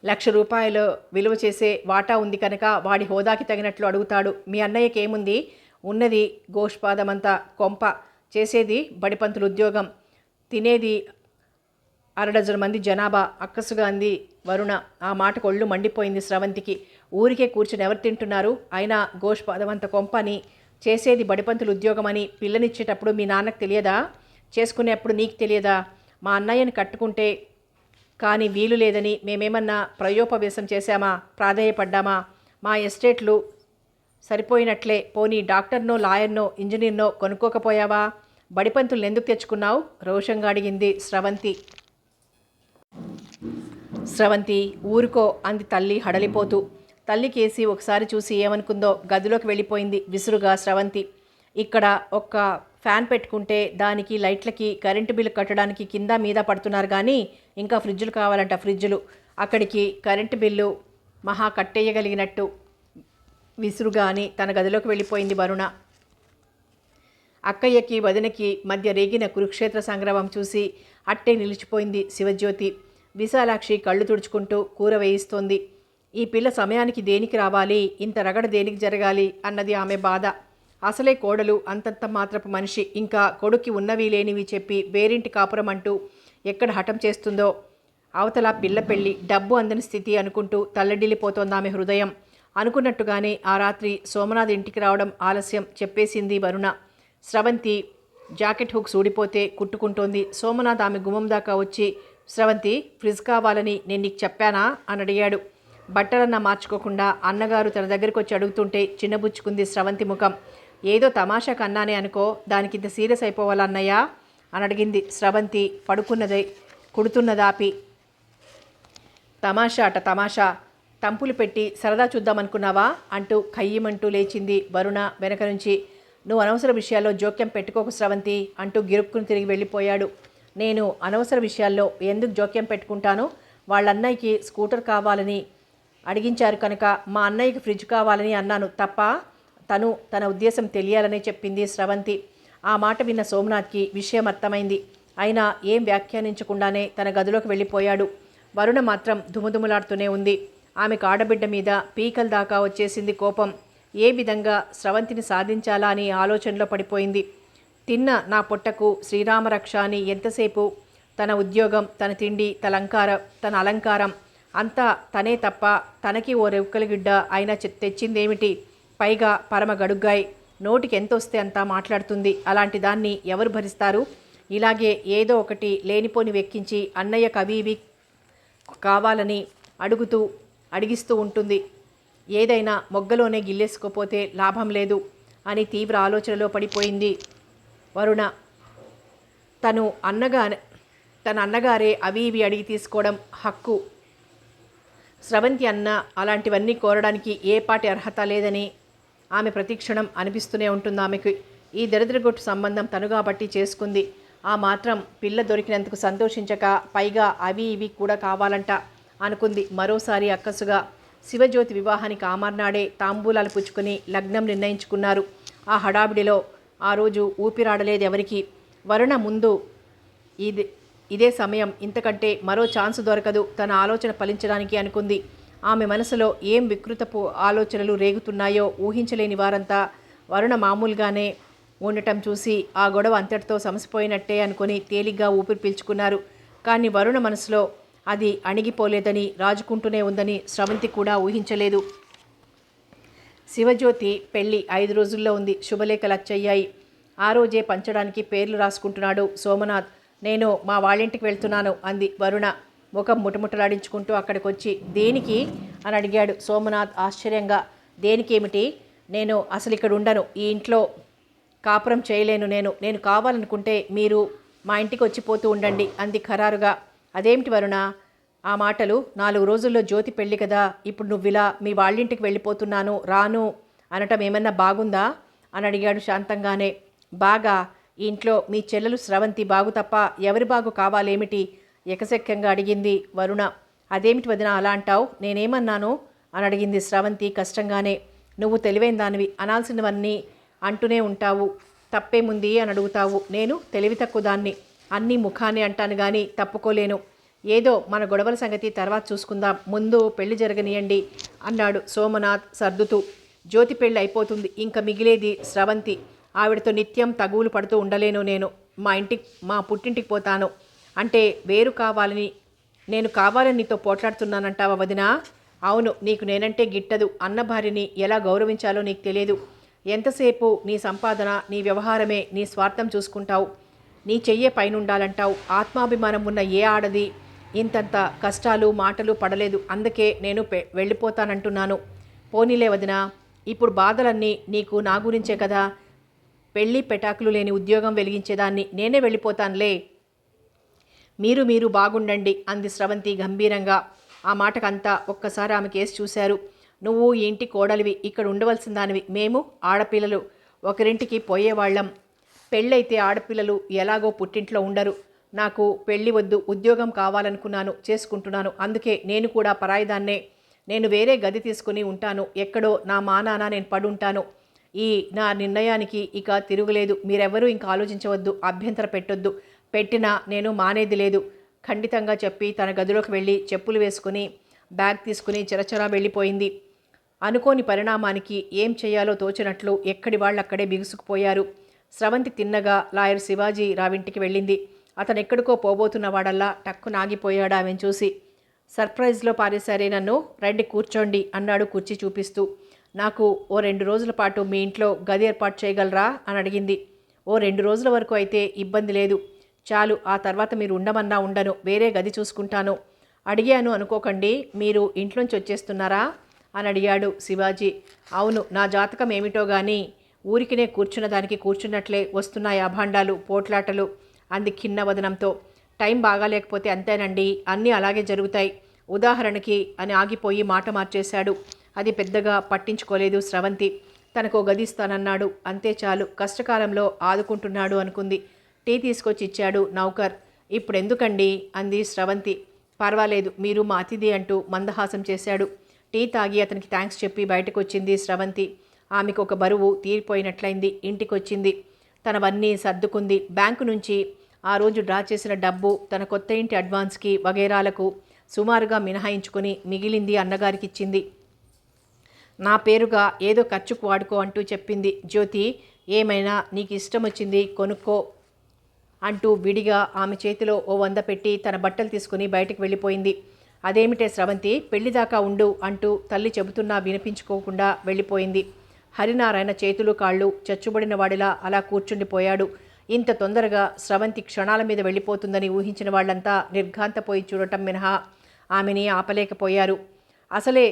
₹1,00,000 విలువ చేసే వాటా ఉంది కనుక వాడి హోదాకి తగినట్లు అడుగుతాడు. మీ అన్నయ్యకి ఏముంది? ఉన్నది గోష్పాదమంతా కొంప. చేసేది బడిపంతులు ఉద్యోగం. తినేది 6 మంది జనాభా అక్కసుగా అంది వరుణ. ఆ మాటకు ఒళ్ళు మండిపోయింది స్రవంతికి. ఊరికే కూర్చుని ఎవరు తింటున్నారు? అయినా గోష్పాదమంత కొంప అని, చేసేది బడిపంతులు ఉద్యోగం అని పిల్లనిచ్చేటప్పుడు మీ నాన్నకు తెలియదా? చేసుకునేప్పుడు నీకు తెలియదా? మా అన్నయ్యని కట్టుకుంటే కానీ వీలు లేదని మేమేమన్నా ప్రయోపవేశం చేశామా? ప్రాధేయపడ్డామా? మా ఎస్టేట్లు సరిపోయినట్లే. పోనీ డాక్టర్నో లాయర్నో ఇంజనీర్నో కొనుక్కోకపోయావా? బడిపంతులను ఎందుకు తెచ్చుకున్నావు? రోషంగా అడిగింది స్రవంతి. స్రవంతి ఊరుకో అంది తల్లి హడలిపోతూ. తల్లి కేసి ఒకసారి చూసి ఏమనుకుందో గదిలోకి వెళ్ళిపోయింది విసురుగా స్రవంతి. ఇక్కడ ఒక్క ఫ్యాన్ పెట్టుకుంటే దానికి లైట్లకి కరెంటు బిల్లు కట్టడానికి కింద మీద పడుతున్నారు కానీ ఇంకా ఫ్రిడ్జులు కావాలంట. ఫ్రిడ్జులు అక్కడికి కరెంటు బిల్లు మహా కట్టేయగలిగినట్టు విసురుగా అని తన గదిలోకి వెళ్ళిపోయింది వరుణ. అక్కయ్యకి వదినకి మధ్య రేగిన కురుక్షేత్ర సంగ్రామం చూసి అట్టే నిలిచిపోయింది శివజ్యోతి. విశాలాక్షి కళ్ళు తుడుచుకుంటూ కూర వేయిస్తోంది. ఈ పిల్ల సమయానికి దేనికి రావాలి? ఇంత రగడ దేనికి జరగాలి అన్నది ఆమె బాధ. అసలే కోడలు అంతంత మాత్రపు మనిషి. ఇంకా కొడుక్కి ఉన్నవి లేనివి చెప్పి వేరింటి కాపురం అంటూ ఎక్కడ హఠం చేస్తుందో. అవతల పిల్ల పెళ్ళి, డబ్బు అందని స్థితి అనుకుంటూ తల్లడిల్లిపోతోంది ఆమె హృదయం. అనుకున్నట్టుగానే ఆ రాత్రి సోమనాథ్ ఇంటికి రావడం ఆలస్యం చెప్పేసింది వరుణ. స్రవంతి జాకెట్ హుక్స్ ఊడిపోతే కుట్టుకుంటోంది. సోమనాథ్ ఆమె గుమ్మం దాకా వచ్చి, స్రవంతి ఫ్రిడ్జ్ కావాలని నేను నీకు చెప్పానా అని అడిగాడు. బట్టలన్నా మార్చుకోకుండా అన్నగారు తన దగ్గరికి వచ్చి అడుగుతుంటే చిన్నబుచ్చుకుంది స్రవంతి ముఖం. ఏదో తమాషాకు అన్నానే అనుకో, దానికి ఇంత సీరియస్ అయిపోవాలన్నయ్యా అని అడిగింది స్రవంతి పడుకున్నదే కుడుతున్నదాపి. తమాషా అట తమాషా. తంపులు పెట్టి సరదా చూద్దామనుకున్నావా అంటూ ఖయ్యమంటూ లేచింది వరుణ వెనక నుంచి. నువ్వు అనవసర విషయాల్లో జోక్యం పెట్టుకోకు స్రవంతి అంటూ గిరుక్కుని తిరిగి వెళ్ళిపోయాడు. నేను అనవసర విషయాల్లో ఎందుకు జోక్యం పెట్టుకుంటాను? వాళ్ళ అన్నయ్యకి స్కూటర్ కావాలని అడిగించారు కనుక మా అన్నయ్యకి ఫ్రిడ్జ్ కావాలని అన్నాను తప్ప తన ఉద్దేశం తెలియాలనే చెప్పింది స్రవంతి. ఆ మాట విన్న సోమనాథ్కి విషయం అర్థమైంది. అయినా ఏం వ్యాఖ్యానించకుండానే తన గదిలోకి వెళ్ళిపోయాడు. వరుణ మాత్రం దుముదుములాడుతూనే ఉంది. ఆమెకు ఆడబిడ్డ మీద పీకల దాకా వచ్చేసింది కోపం. ఏ విధంగా స్రవంతిని సాధించాలా అని ఆలోచనలో పడిపోయింది. తిన్న నా పొట్టకు శ్రీరామరక్ష అని ఎంతసేపు తన ఉద్యోగం, తన తిండి, తన అలంకారం అంతా తనే తప్ప తనకి ఓ రెక్కలగిడ్డ అయినా తెచ్చిందేమిటి? పైగా పరమ గడుగ్గాయి. నోటికి ఎంత వస్తే అంతా మాట్లాడుతుంది. అలాంటి దాన్ని ఎవరు భరిస్తారు? ఇలాగే ఏదో ఒకటి లేనిపోని వెక్కించి అన్నయ్య కవి ఇవి కావాలని అడిగిస్తూ ఉంటుంది. ఏదైనా మొగ్గలోనే గిల్లేసుకోపోతే లాభం లేదు అని తీవ్ర ఆలోచనలో పడిపోయింది వరుణ. తన అన్నగారే అవి ఇవి అడిగి తీసుకోవడం హక్కు. స్రవంతి అన్న అలాంటివన్నీ కోరడానికి ఏ పాటి అర్హత లేదని ఆమె ప్రతిక్షణం అనిపిస్తూనే ఉంటుంది ఆమెకు. ఈ దరిద్రగొట్టు సంబంధం తను కాబట్టి చేసుకుంది. ఆ మాత్రం పిల్ల దొరికినందుకు సంతోషించక పైగా అవి ఇవి కూడా కావాలంట అనుకుంది. మరోసారి అక్కసుగా శివజ్యోతి వివాహానికి ఆమర్నాడే తాంబూలాలు పుచ్చుకొని లగ్నం నిర్ణయించుకున్నారు. ఆ హడావిడిలో ఆ రోజు ఊపిరాడలేదు ఎవరికి. వరుణ ముందు ఇదే సమయం, ఇంతకంటే మరో ఛాన్స్ దొరకదు తన ఆలోచన ఫలించడానికి అనుకుంది. ఆమె మనసులో ఏం వికృతపు ఆలోచనలు రేగుతున్నాయో ఊహించలేని వారంతా వరుణ మామూలుగానే ఉండటం చూసి ఆ గొడవ అంతటితో సమసిపోయినట్టే అనుకుని తేలిగ్గా ఊపిరి పీల్చుకున్నారు. కానీ వరుణ మనసులో అది అణిగిపోలేదని, రాజుకుంటూనే ఉందని స్రవంతి కూడా ఊహించలేదు. శివజ్యోతి పెళ్ళి 5 రోజుల్లో ఉంది. శుభలేఖలు అచ్చయ్యాయి. ఆ రోజే పంచడానికి పేర్లు రాసుకుంటున్నాడు సోమనాథ్. నేను మా వాళ్ళింటికి వెళ్తున్నాను అంది వరుణ ముఖం ముటముటలాడించుకుంటూ అక్కడికి వచ్చి. దేనికి అని అడిగాడు సోమనాథ్ ఆశ్చర్యంగా. దేనికేమిటి? నేను అసలు ఇక్కడ ఉండను. ఈ ఇంట్లో కాపురం చేయలేను. నేను కావాలనుకుంటే మీరు మా ఇంటికి వచ్చిపోతూ ఉండండి అంది ఖరారుగా. అదేమిటి వరుణ ఆ మాటలు? 4 రోజుల్లో జ్యోతి పెళ్ళి కదా, ఇప్పుడు నువ్విలా మీ వాళ్ళింటికి వెళ్ళిపోతున్నాను రాను అనటం ఏమన్నా బాగుందా అని అడిగాడు శాంతంగానే. బాగా ఈ ఇంట్లో మీ చెల్లెలు స్రవంతి బాగు తప్ప ఎవరి బాగు కావాలేమిటి ఎకసెక్కంగా అడిగింది వరుణ. అదేమిటి వదిన అలా అంటావు, నేనేమన్నాను అని అడిగింది స్రవంతి కష్టంగానే. నువ్వు తెలివైన దానివి, అనాల్సినవన్నీ అంటూనే ఉంటావు, తప్పేముంది అని అడుగుతావు. నేను తెలివి తక్కువ దాన్ని, అన్నీ ముఖాన్ని అంటాను కానీ తప్పుకోలేను. ఏదో మన గొడవల సంగతి తర్వాత చూసుకుందాం, ముందు పెళ్లి జరగనియండి అన్నాడు సోమనాథ్ సర్దుతూ. జ్యోతి పెళ్ళి అయిపోతుంది, ఇంకా మిగిలేది స్రవంతి. ఆవిడతో నిత్యం తగువులు పడుతూ ఉండలేను నేను. మా పుట్టింటికి పోతాను. అంటే వేరు కావాలని నేను కావాలని నీతో పోట్లాడుతున్నానంటావా వదినా? అవును, నీకు నేనంటే గిట్టదు. అన్న భార్యని ఎలా గౌరవించాలో నీకు తెలియదు. ఎంతసేపు నీ సంపాదన నీ వ్యవహారమే, నీ స్వార్థం చూసుకుంటావు, నీ చెయ్యే పైనుండాలంటావు. ఆత్మాభిమానం ఉన్న ఏ ఆడది ఇంతంత కష్టాలు మాటలు పడలేదు. అందుకే నేను వెళ్ళిపోతానంటున్నాను. పోనీలే వదినా, ఇప్పుడు బాధలన్నీ నీకు నా గురించే కదా. పెళ్ళి పెటాకులు లేని ఉద్యోగం వెలిగించేదాన్ని, నేనే వెళ్ళిపోతానులే. మీరు బాగుండండి అంది స్రవంతి గంభీరంగా. ఆ మాటకంతా ఒక్కసారి ఆమె కేసు చూశారు. నువ్వు ఈ ఇంటి కోడలివి, ఇక్కడ ఉండవలసిన దానివి. మేము ఆడపిల్లలు ఒకరింటికి పోయేవాళ్ళం. పెళ్ళైతే ఆడపిల్లలు ఎలాగో పుట్టింట్లో ఉండరు. నాకు పెళ్ళి వద్దు, ఉద్యోగం కావాలనుకున్నాను, చేసుకుంటున్నాను. అందుకే నేను కూడా పరాయిదాన్నే. నేను వేరే గది తీసుకుని ఉంటాను, ఎక్కడో నా మానాన నేను పడుంటాను. ఈ నా నిర్ణయానికి ఇక తిరుగులేదు. మీరెవరూ ఇంకా ఆలోచించవద్దు, అభ్యంతర పెట్టొద్దు. పెట్టినా నేను మానేది లేదు ఖండితంగా చెప్పి తన గదిలోకి వెళ్ళి చెప్పులు వేసుకుని బ్యాగ్ తీసుకుని చరచరా వెళ్ళిపోయింది. అనుకోని పరిణామానికి ఏం చేయాలో తోచినట్లు ఎక్కడి వాళ్ళక్కడే బిగుసుకుపోయారు. స్రవంతి తిన్నగా లాయర్ శివాజీ రావింటికి వెళ్ళింది. అతను ఎక్కడికో పోబోతున్న వాడల్లా టక్కున ఆగిపోయాడు ఆమెను చూసి. సర్ప్రైజ్లో పారేశారే నన్ను, రండి కూర్చోండి అన్నాడు కుర్చీ చూపిస్తూ. నాకు ఓ 2 రోజుల పాటు మీ ఇంట్లో గది ఏర్పాటు చేయగలరా అని అడిగింది. ఓ 2 రోజుల వరకు అయితే ఇబ్బంది లేదు, చాలు. ఆ తర్వాత మీరు ఉండమన్నా ఉండను, వేరే గది చూసుకుంటాను. అడిగాను అనుకోకండి, మీరు ఇంట్లోంచి వచ్చేస్తున్నారా అని అడిగాడు శివాజీ. అవును, నా జాతకం ఏమిటో కానీ ఊరికినే కూర్చున్న దానికి కూర్చున్నట్లే వస్తున్నాయి అభాండాలు పోట్లాటలు అంది ఖిన్న వదనంతో. టైం బాగాలేకపోతే అంతేనండి, అన్నీ అలాగే జరుగుతాయి. ఉదాహరణకి అని ఆగిపోయి మాట మార్చేశాడు. అది పెద్దగా పట్టించుకోలేదు స్రవంతి. తనకు గది ఇస్తానన్నాడు, అంతే చాలు. కష్టకాలంలో ఆదుకుంటున్నాడు అనుకుంది. టీ తీసుకొచ్చి ఇచ్చాడు నౌకర్. ఇప్పుడెందుకండి అంది స్రవంతి. పర్వాలేదు, మీరు మా అతిథి అంటూ మందహాసం చేశాడు. టీ తాగి అతనికి థ్యాంక్స్ చెప్పి బయటకు వచ్చింది స్రవంతి. ఆమెకు ఒక బరువు తీరిపోయినట్లయింది. ఇంటికొచ్చింది, తనవన్నీ సర్దుకుంది. బ్యాంకు నుంచి ఆ రోజు డ్రా చేసిన డబ్బు, తన కొత్త ఇంటి అడ్వాన్స్కి వగైరాలకు సుమారుగా మినహాయించుకొని మిగిలింది అన్నగారికి ఇచ్చింది. నా పేరుగా ఏదో ఖర్చుకు వాడుకో అంటూ చెప్పింది. జ్యోతి, ఏమైనా నీకు ఇష్టం వచ్చింది కొనుక్కో అంటూ విడిగా ఆమె చేతిలో ఓ 100 పెట్టి తన బట్టలు తీసుకుని బయటకు వెళ్ళిపోయింది. అదేమిటే స్రవంతి, పెళ్లిదాకా ఉండు అంటూ తల్లి చెబుతున్నా వినిపించుకోకుండా వెళ్ళిపోయింది. హరినారాయణ చేతులు కాళ్ళు చచ్చుబడిన వాడిలా అలా కూర్చుండిపోయాడు. ఇంత తొందరగా స్రవంతి క్షణాల మీద వెళ్ళిపోతుందని ఊహించిన వాళ్ళంతా నిర్ఘాంతపోయి చూడటం మినహా ఆమెని ఆపలేకపోయారు. అసలే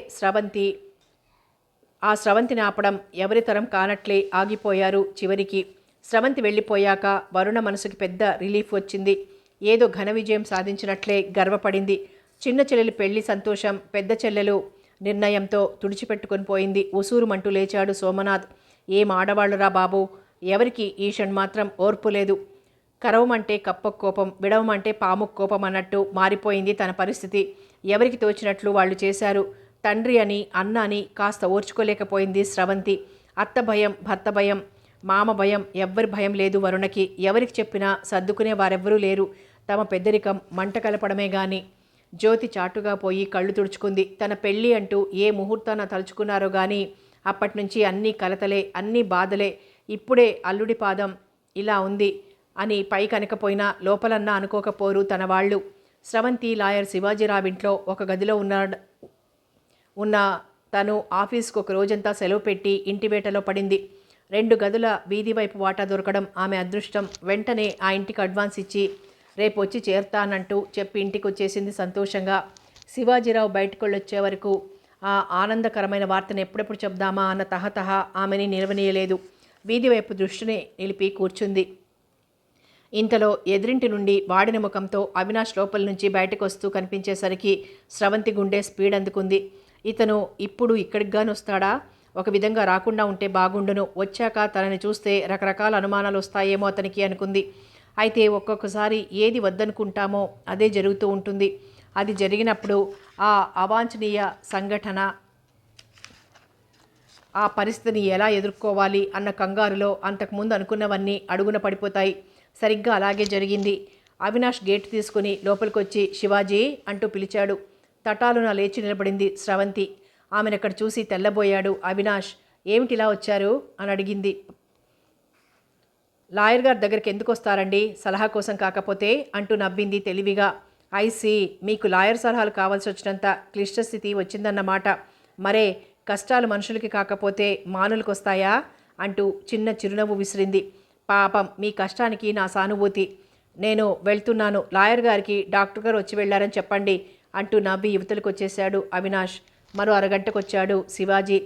ఆ స్రవంతిని ఆపడం ఎవరి తరం కానట్లే ఆగిపోయారు చివరికి. స్రవంతి వెళ్ళిపోయాక వరుణ మనసుకి పెద్ద రిలీఫ్ వచ్చింది. ఏదో ఘన విజయం సాధించినట్లే గర్వపడింది. చిన్న చెల్లెలి పెళ్లి సంతోషం పెద్ద చెల్లెలు నిర్ణయంతో తుడిచిపెట్టుకొని పోయింది. ఉసూరుమంటూ లేచాడు సోమనాథ్. ఏం ఆడవాళ్ళురా బాబు, ఎవరికి ఈషన్ మాత్రం ఓర్పు లేదు. కరవమంటే కప్పకు కోపం, విడవమంటే పాముకు కోపం అన్నట్టు మారిపోయింది తన పరిస్థితి. ఎవరికి తోచినట్లు వాళ్ళు చేశారు. తండ్రి అని అన్న అని కాస్త ఓర్చుకోలేకపోయింది స్రవంతి. అత్త భయం, భర్త భయం, మామ భయం, ఎవ్వరి భయం లేదు వరుణకి. ఎవరికి చెప్పినా సర్దుకునే వారెవ్వరూ లేరు. తమ పెద్దరికం మంట కలపడమే గాని. జ్యోతి చాటుగా పోయి కళ్ళు తుడుచుకుంది. తన పెళ్ళి అంటూ ఏ ముహూర్తాన తలుచుకున్నారో గాని అప్పటినుంచి అన్నీ కలతలే, అన్నీ బాధలే. ఇప్పుడే అల్లుడి పాదం ఇలా ఉంది అని పై కనకపోయినా లోపలన్నా అనుకోకపోరు తన వాళ్ళు. స్రవంతి లాయర్ శివాజీరావు ఇంట్లో ఒక గదిలో ఉన్న తను ఆఫీస్కు ఒక రోజంతా సెలవు పెట్టి ఇంటి వేటలో పడింది. 2 గదుల వీధి వైపు వాటా దొరకడం ఆమె అదృష్టం. వెంటనే ఆ ఇంటికి అడ్వాన్స్ ఇచ్చి రేపు వచ్చి చేరుతానంటూ చెప్పి ఇంటికి వచ్చేసింది సంతోషంగా. శివాజీరావు బయటకొళ్ళొచ్చే వరకు ఆ ఆనందకరమైన వార్తను ఎప్పుడెప్పుడు చెప్దామా అన్న తహతహ ఆమెని నిలవనీయలేదు. వీధి వైపు దృష్టిని నిలిపి కూర్చుంది. ఇంతలో ఎదురింటి నుండి వాడిన ముఖంతో అవినాష్ లోపల నుంచి బయటకు వస్తూ కనిపించేసరికి స్రవంతి గుండె స్పీడ్ అందుకుంది. ఇతను ఇప్పుడు ఇక్కడికి గాని వస్తాడా? ఒక విధంగా రాకుండా ఉంటే బాగుండును. వచ్చాక తనని చూస్తే రకరకాల అనుమానాలు వస్తాయేమో అతనికి అనుకుంది. అయితే ఒక్కొక్కసారి ఏది వద్దనుకుంటామో అదే జరుగుతూ ఉంటుంది. అది జరిగినప్పుడు ఆ అవాంఛనీయ సంఘటన, ఆ పరిస్థితిని ఎలా ఎదుర్కోవాలి అన్న కంగారులో అంతకుముందు అనుకున్నవన్నీ అడుగున పడిపోతాయి. సరిగ్గా అలాగే జరిగింది. అవినాష్ గేటు తీసుకుని లోపలికొచ్చి శివాజీ అంటూ పిలిచాడు. తటాలున లేచి నిలబడింది స్రవంతి. ఆమెనక్కడ చూసి తెల్లబోయాడు అవినాష్. ఏమిటిలా వచ్చారు అని అడిగింది. లాయర్ గారి దగ్గరికి ఎందుకు వస్తారండి? సలహా కోసం కాకపోతే అంటూ నవ్వింది తెలివిగా. ఐసి, మీకు లాయర్ సలహాలు కావాల్సి వచ్చినంత క్లిష్ట స్థితి వచ్చిందన్నమాట. మరే కష్టాలు మనుషులకి కాకపోతే మానులకు వస్తాయా అంటూ చిన్న చిరునవ్వు విసిరింది. పాపం, మీ కష్టానికి నా సానుభూతి. నేను వెళ్తున్నాను, లాయర్ గారికి డాక్టర్ గారు వచ్చి వెళ్ళారని చెప్పండి అంటూ నవ్వి యువతలకు వచ్చేశాడు అవినాష్. మరో అరగంటకొచ్చాడు శివాజీ.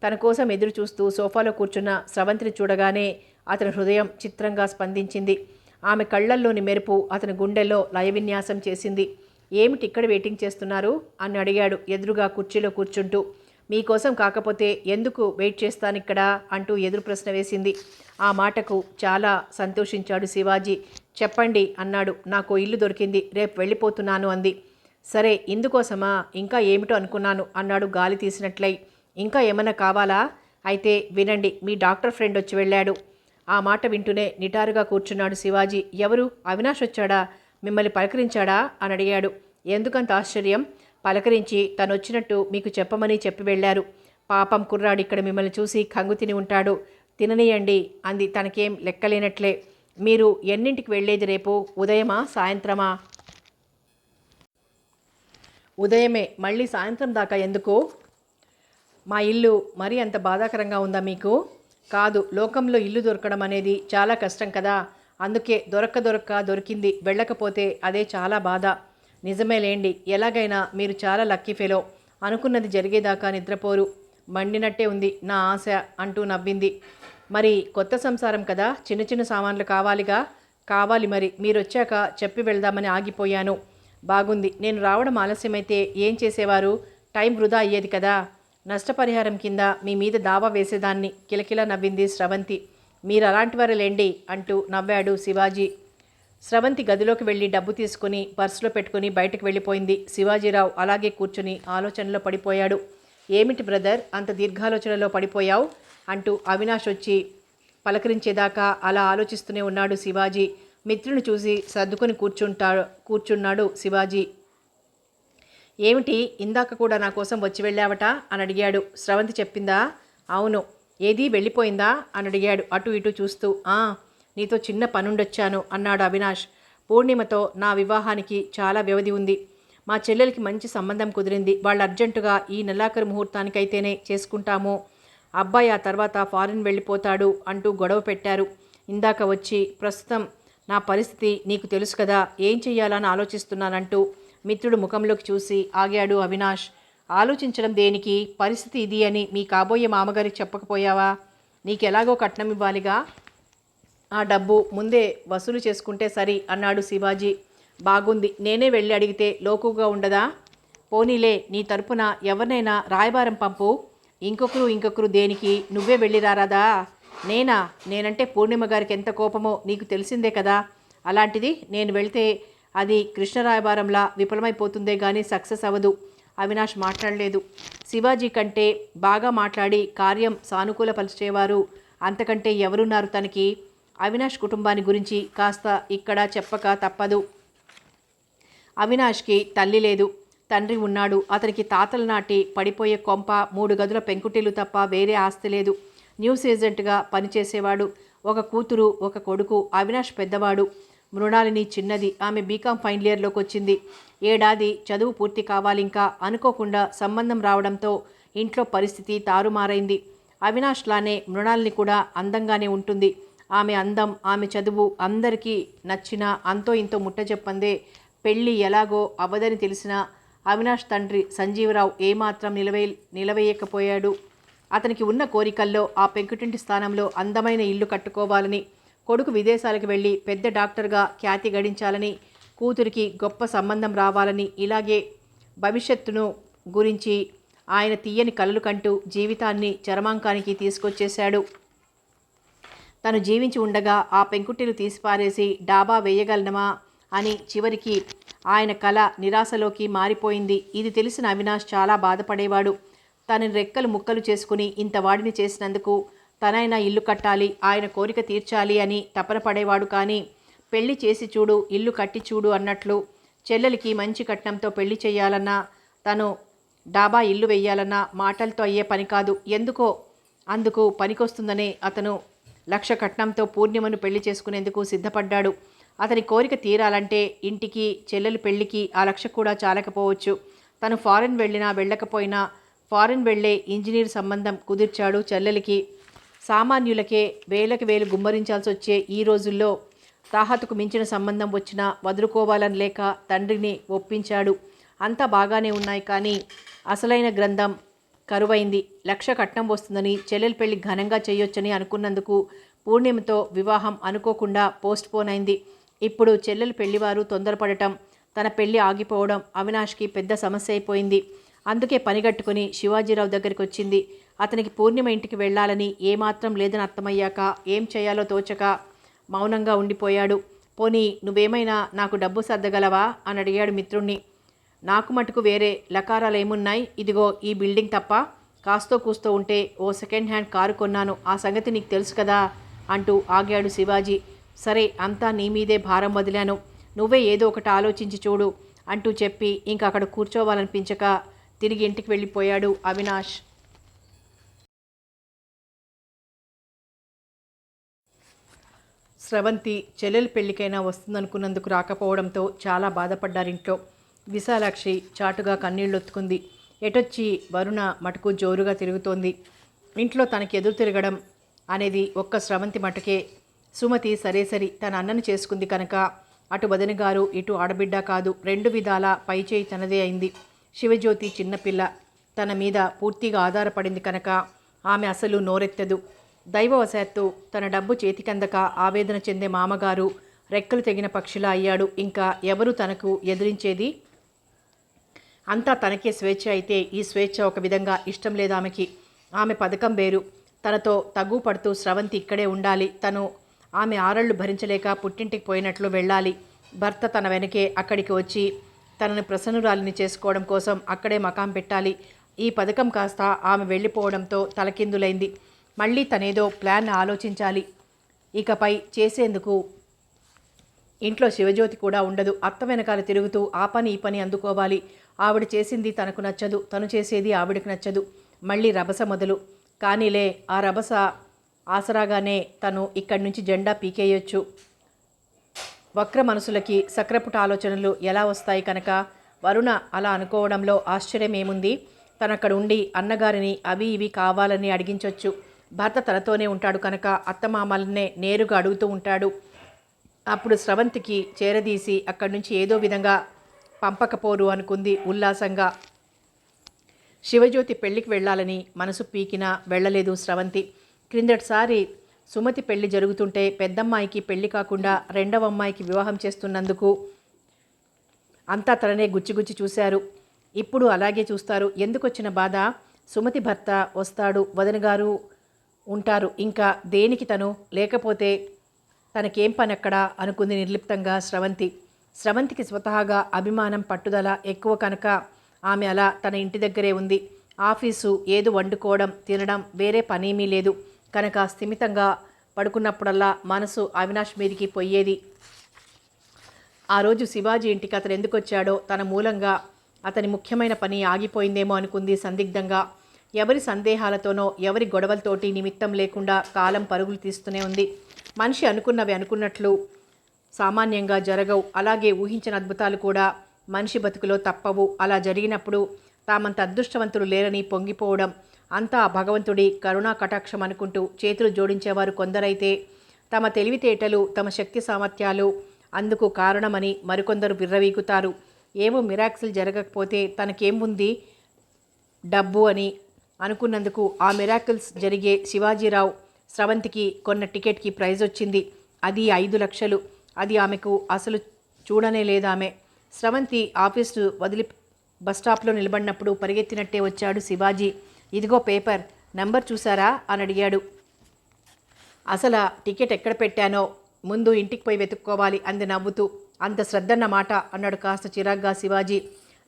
తన కోసం ఎదురు చూస్తూ సోఫాలో కూర్చున్న స్రవంతిని చూడగానే అతని హృదయం చిత్రంగా స్పందించింది. ఆమె కళ్ళల్లోని మెరుపు అతని గుండెల్లో లయవిన్యాసం చేసింది. ఏమిటి ఇక్కడ వెయిటింగ్ చేస్తున్నారు అని అడిగాడు ఎదురుగా కుర్చీలో కూర్చుంటూ. మీకోసం కాకపోతే ఎందుకు వెయిట్ చేస్తానిక్కడ అంటూ ఎదురు ప్రశ్న వేసింది. ఆ మాటకు చాలా సంతోషించాడు శివాజీ. చెప్పండి అన్నాడు. నాకు ఇల్లు దొరికింది, రేపు వెళ్ళిపోతున్నాను అంది. సరే, ఇందుకోసమా? ఇంకా ఏమిటో అనుకున్నాను అన్నాడు గాలి తీసినట్లయి. ఇంకా ఏమన్నా కావాలా? అయితే వినండి, మీ డాక్టర్ ఫ్రెండ్ వచ్చి వెళ్ళాడు. ఆ మాట వింటూనే నిటారుగా కూర్చున్నాడు శివాజీ. ఎవరు? అవినాష్ వచ్చాడా? మిమ్మల్ని పలకరించాడా అని అడిగాడు. ఎందుకంత ఆశ్చర్యం? పలకరించి తనొచ్చినట్టు మీకు చెప్పమని చెప్పి వెళ్ళారు. పాపం కుర్రాడు ఇక్కడ మిమ్మల్ని చూసి కంగు తిని ఉంటాడు. తిననీయండి అంది తనకేం లెక్కలేనట్లే. మీరు ఎన్నింటికి వెళ్ళేది రేపు? ఉదయమా సాయంత్రమా? ఉదయమే. మళ్ళీ సాయంత్రం దాకా ఎందుకు? మా ఇల్లు మరీ అంత బాధాకరంగా ఉందా మీకు? కాదు, లోకంలో ఇల్లు దొరకడం అనేది చాలా కష్టం కదా. అందుకే దొరికింది. వెళ్ళకపోతే అదే చాలా బాధ. నిజమేలేండి, ఎలాగైనా మీరు చాలా లక్కీ ఫెలో. అనుకున్నది జరిగేదాకా నిద్రపోరు. మండినట్టే ఉంది నా ఆశ అంటూ నవ్వింది. మరి కొత్త సంసారం కదా, చిన్న చిన్న సామాన్లు కావాలిగా. కావాలి, మరి మీరొచ్చాక చెప్పి వెళ్దామని ఆగిపోయాను. బాగుంది. నేను రావడం ఆలస్యమైతే ఏం చేసేవారు? టైం వృధా అయ్యేది కదా. నష్టపరిహారం కింద మీ మీద దావా వేసేదాన్ని. కిలకిలా నవ్వింది స్రవంతి. మీరు అలాంటివారేలేండి అంటూ నవ్వాడు శివాజీ. స్రవంతి గదిలోకి వెళ్ళి డబ్బు తీసుకుని పర్సులో పెట్టుకుని బయటకు వెళ్ళిపోయింది. శివాజీరావు అలాగే కూర్చుని ఆలోచనలో పడిపోయాడు. ఏమిటి బ్రదర్, అంత దీర్ఘాలోచనలో పడిపోయావు అంటూ అవినాష్ వచ్చి పలకరించేదాకా అలా ఆలోచిస్తూనే ఉన్నాడు శివాజీ. మిత్రుని చూసి సర్దుకొని కూర్చున్నాడు శివాజీ. ఏమిటి, ఇందాక కూడా నా కోసం వచ్చి వెళ్ళావట అని అడిగాడు. స్రవంతి చెప్పిందా? అవును. ఏది వెళ్ళిపోయిందా అని అడిగాడు అటు ఇటు చూస్తూ. నీతో చిన్న పనుండొచ్చాను అన్నాడు అవినాష్. పూర్ణిమతో నా వివాహానికి చాలా వ్యవధి ఉంది. మా చెల్లెలకి మంచి సంబంధం కుదిరింది. వాళ్ళు అర్జెంటుగా ఈ నెలాఖరు ముహూర్తానికైతేనే చేసుకుంటాము. అబ్బాయి ఆ తర్వాత ఫారిన్ వెళ్ళిపోతాడు అంటూ గొడవ పెట్టారు. ఇందాక వచ్చి ప్రస్తుతం నా పరిస్థితి నీకు తెలుసు కదా, ఏం చెయ్యాలని ఆలోచిస్తున్నానంటూ మిత్రుడు ముఖంలోకి చూసి ఆగాడు అవినాష్. ఆలోచించడం దేనికి? పరిస్థితి ఇది అని మీ కాబోయే మామగారికి చెప్పకపోయావా? నీకెలాగో కట్నం ఇవ్వాలిగా, ఆ డబ్బు ముందే వసూలు చేసుకుంటే సరి అన్నాడు శివాజీ. బాగుంది, నేనే వెళ్ళి అడిగితే లోకుగా ఉండదా? పోనీలే, నీ తరపున ఎవరినైనా రాయబారం పంపు. ఇంకొకరు దేనికి? నువ్వే వెళ్ళి రారాదా? నేనంటే పూర్ణిమ గారికి ఎంత కోపమో నీకు తెలిసిందే కదా. అలాంటిది నేను వెళ్తే అది కృష్ణరాయబారంలా విఫలమైపోతుందే కానీ సక్సెస్ అవ్వదు. అవినాష్ మాట్లాడలేదు. శివాజీ కంటే బాగా మాట్లాడి కార్యం సానుకూలపరిచేవారు అంతకంటే ఎవరున్నారు తనకి? అవినాష్ కుటుంబాన్ని గురించి కాస్త ఇక్కడ చెప్పక తప్పదు. అవినాష్కి తల్లి లేదు, తండ్రి ఉన్నాడు. అతనికి తాతల నాటి పడిపోయే కొంప, 3 గదుల పెంకుటిల్లు తప్ప వేరే ఆస్తి లేదు. న్యూస్ ఏజెంట్గా పనిచేసేవాడు. ఒక కూతురు, ఒక కొడుకు. అవినాష్ పెద్దవాడు, మృణాలిని చిన్నది. ఆమె బీకాం ఫైనల్ ఇయర్లోకి వచ్చింది. ఏడాది చదువు పూర్తి కావాలింకా. అనుకోకుండా సంబంధం రావడంతో ఇంట్లో పరిస్థితి తారుమారైంది. అవినాష్లానే మృణాలిని కూడా అందంగానే ఉంటుంది. ఆమె అందం, ఆమె చదువు అందరికీ నచ్చినా అంతో ఇంతో ముట్టజెప్పందే పెళ్ళి ఎలాగో అవ్వదని తెలిసినా అవినాష్ తండ్రి సంజీవరావు ఏమాత్రం నిలవేయకపోయాడు. అతనికి ఉన్న కోరికల్లో ఆ పెంకుటింటి స్థానంలో అందమైన ఇల్లు కట్టుకోవాలని కొడుకు విదేశాలకు వెళ్ళి పెద్ద డాక్టర్గా ఖ్యాతి గడించాలని, కూతురికి గొప్ప సంబంధం రావాలని, ఇలాగే భవిష్యత్తును గురించి ఆయన తీయని కలలు కంటూ జీవితాన్ని చరమాంకానికి తీసుకొచ్చేశాడు. తను జీవించి ఉండగా ఆ పెంకుటిల్లు తీసిపారేసి డాబా వేయగలనమా అని చివరికి ఆయన కళ నిరాశలోకి మారిపోయింది. ఇది తెలిసిన అవినాష్ చాలా బాధపడేవాడు. తనని రెక్కలు ముక్కలు చేసుకుని ఇంత వాడిని చేసినందుకు తనైనా ఇల్లు కట్టాలి, ఆయన కోరిక తీర్చాలి అని తపన పడేవాడు. కానీ పెళ్లి చేసి చూడు, ఇల్లు కట్టి చూడు అన్నట్లు చెల్లెలికి మంచి కట్నంతో పెళ్లి చేయాలన్నా, తను డాబా ఇల్లు వెయ్యాలన్నా మాటలతో అయ్యే పని కాదు. ఎందుకో అందుకు పనికొస్తుందనే అతను 1,00,000 కట్నంతో పూర్ణిమను పెళ్లి చేసుకునేందుకు సిద్ధపడ్డాడు. అతని కోరిక తీరాలంటే ఇంటికి, చెల్లెలు పెళ్లికి ఆ 1,00,000 కూడా చాలకపోవచ్చు. తను ఫారెన్ వెళ్ళినా వెళ్ళకపోయినా ఫారెన్ వెళ్లే ఇంజనీర్ సంబంధం కుదిర్చాడు చెల్లెలికి. సామాన్యులకే వేలకు వేలు గుమ్మరించాల్సి వచ్చే ఈ రోజుల్లో తాహతుకు మించిన సంబంధం వచ్చినా వదులుకోవాలని లేక తండ్రిని ఒప్పించాడు. అంతా బాగానే ఉన్నాయి, కానీ అసలైన గ్రంథం కరువైంది. 1,00,000 కట్నం వస్తుందని, చెల్లెలి పెళ్లి ఘనంగా చేయొచ్చని అనుకున్నందుకు పూర్ణిమతో వివాహం అనుకోకుండా పోస్ట్ పోన్ అయింది. ఇప్పుడు చెల్లెలు పెళ్లివారు తొందరపడటం, తన పెళ్లి ఆగిపోవడం అవినాష్కి పెద్ద సమస్య అయిపోయింది. అందుకే పనిగట్టుకుని శివాజీరావు దగ్గరికి వచ్చింది. అతనికి పూర్ణిమ ఇంటికి వెళ్ళాలని ఏమాత్రం లేదని అర్థమయ్యాక ఏం చేయాలో తోచక మౌనంగా ఉండిపోయాడు. పోనీ నువ్వేమైనా నాకు డబ్బు సర్దగలవా అని అడిగాడు మిత్రుణ్ణి. నాకు మటుకు వేరే లకారాలు ఏమున్నాయి, ఇదిగో ఈ బిల్డింగ్ తప్ప కాస్తో కూస్తో ఉంటే ఓ సెకండ్ హ్యాండ్ కారు కొన్నాను, ఆ సంగతి నీకు తెలుసు కదా అంటూ ఆగాడు శివాజీ. సరే, అంతా నీ మీదే భారం వదిలాను, నువ్వే ఏదో ఒకటి ఆలోచించి చూడు అంటూ చెప్పి ఇంక అక్కడ కూర్చోవాలనిపించక తిరిగి ఇంటికి వెళ్ళిపోయాడు అవినాష్. స్రవంతి చెల్లెలి పెళ్లికైనా వస్తుందనుకున్నందుకు రాకపోవడంతో చాలా బాధపడ్డారింట్లో. విశాలాక్షి చాటుగా కన్నీళ్ళొత్తుకుంది. ఎటొచ్చి వరుణ మటుకు జోరుగా తిరుగుతోంది. ఇంట్లో తనకి ఎదురు తిరగడం అనేది ఒక్క స్రవంతి మటుకే. సుమతి సరేసరి తన అన్నను చేసుకుంది కనుక అటు వదిన గారు ఇటు ఆడబిడ్డ కాదు, 2 విధాల పైచేయి తనదే అయింది. శివజ్యోతి చిన్నపిల్ల, తన మీద పూర్తిగా ఆధారపడింది కనుక ఆమె అసలు నోరెత్తదు. దైవవశాత్తు తన డబ్బు చేతికందక ఆవేదన చెందే మామగారు రెక్కలు తెగిన పక్షిలా అయ్యాడు. ఇంకా ఎవరు తనకు ఎదిరించేది? అంతా తనకే స్వేచ్ఛ అయితే ఈ స్వేచ్ఛ ఒక విధంగా ఇష్టం లేదు ఆమెకి. ఆమె పథకం వేరు. తనతో తగు పడుతూ స్రవంతి ఇక్కడే ఉండాలి. తను ఆమె ఆరళ్ళు భరించలేక పుట్టింటికి పోయినట్లు వెళ్ళాలి. భర్త తన వెనకే అక్కడికి వచ్చి తనని ప్రసన్నురాలిని చేసుకోవడం కోసం అక్కడే మకాం పెట్టాలి. ఈ పథకం కాస్త ఆమె వెళ్ళిపోవడంతో తలకిందులైంది. మళ్ళీ తనేదో ప్లాన్ ఆలోచించాలి. ఇకపై చేసేందుకు ఇంట్లో శివజ్యోతి కూడా ఉండదు. అత్త వెనకాల తిరుగుతూ ఆ పని ఈ పని అందుకోవాలి. ఆవిడ చేసింది తనకు నచ్చదు, తను చేసేది ఆవిడకు నచ్చదు. మళ్ళీ రభస మొదలు. కానీలే, ఆ రభస ఆసరాగానే తను ఇక్కడి నుంచి జెండా పీకేయొచ్చు. వక్ర మనసులకి సక్రపుట ఆలోచనలు ఎలా వస్తాయి కనుక వరుణ అలా అనుకోవడంలో ఆశ్చర్యమేముంది? తనక్కడ ఉండి అన్నగారిని అవి ఇవి కావాలని అడిగించవచ్చు. భర్త తనతోనే ఉంటాడు కనుక అత్తమామలనే నేరుగా అడుగుతూ ఉంటాడు. అప్పుడు స్రవంతికి చేరదీసి అక్కడి నుంచి ఏదో విధంగా పంపకపోరు అనుకుంది ఉల్లాసంగా. శివజ్యోతి పెళ్లికి వెళ్ళాలని మనసు పీకినా వెళ్ళలేదు స్రవంతి. క్రిందటిసారి సుమతి పెళ్లి జరుగుతుంటే పెద్దమ్మాయికి పెళ్లి కాకుండా రెండవ అమ్మాయికి వివాహం చేస్తున్నందుకు అంతా తననే గుచ్చిగుచ్చి చూశారు. ఇప్పుడు అలాగే చూస్తారు. ఎందుకొచ్చిన బాధ? సుమతి భర్త వస్తాడు, వదిన గారు ఉంటారు, ఇంకా దేనికి తను లేకపోతే తనకేం పని అక్కడ అనుకుంది నిర్లిప్తంగా స్రవంతి. స్రవంతికి స్వతహాగా అభిమానం పట్టుదల ఎక్కువ కనుక ఆమె అలా తన ఇంటి దగ్గరే ఉంది. ఆఫీసు ఏదో వండుకోవడం తినడం వేరే పనేమీ లేదు కనుక స్థిమితంగా పడుకున్నప్పుడల్లా మనసు అవినాష్ మీదికి పోయేది. ఆ రోజు శివాజీ ఇంటికి అతను ఎందుకు వచ్చాడో, తన మూలంగా అతని ముఖ్యమైన పని ఆగిపోయిందేమో అనుకుంది సందిగ్ధంగా. ఎవరి సందేహాలతోనో ఎవరి గొడవలతోటి నిమిత్తం లేకుండా కాలం పరుగులు తీస్తూనే ఉంది. మనిషి అనుకున్నవి అనుకున్నట్లు సామాన్యంగా జరగవు. అలాగే ఊహించిన అద్భుతాలు కూడా మనిషి బతుకులో తప్పవు. అలా జరిగినప్పుడు తామంత అదృష్టవంతులు లేరని పొంగిపోవడం, అంతా భగవంతుడి కరుణా కటాక్షం అనుకుంటూ చేతులు జోడించేవారు కొందరైతే తమ తెలివితేటలు తమ శక్తి సామర్థ్యాలు అందుకు కారణమని మరికొందరు విర్రవీగుతారు. ఏవో మిరాకిల్స్ జరగకపోతే తనకేం ఉంది డబ్బు అని అనుకున్నందుకు ఆ మిరాకిల్స్ జరిగే శివాజీరావు స్రవంతికి కొన్న టికెట్కి ప్రైజ్ వచ్చింది. అది 5 లక్షలు. అది ఆమెకు అసలు చూడనే లేదామె. స్రవంతి ఆఫీసు వదిలి బస్టాప్లో నిలబడినప్పుడు పరిగెత్తినట్టే వచ్చాడు శివాజీ. ఇదిగో పేపర్, నంబర్ చూసారా అని అడిగాడు. అసలు టికెట్ ఎక్కడ పెట్టానో ముందు ఇంటికి పోయి వెతుక్కోవాలి అంది నవ్వుతూ. అంత శ్రద్ధన్న మాట అన్నాడు కాస్త చిరాగ్గా శివాజీ.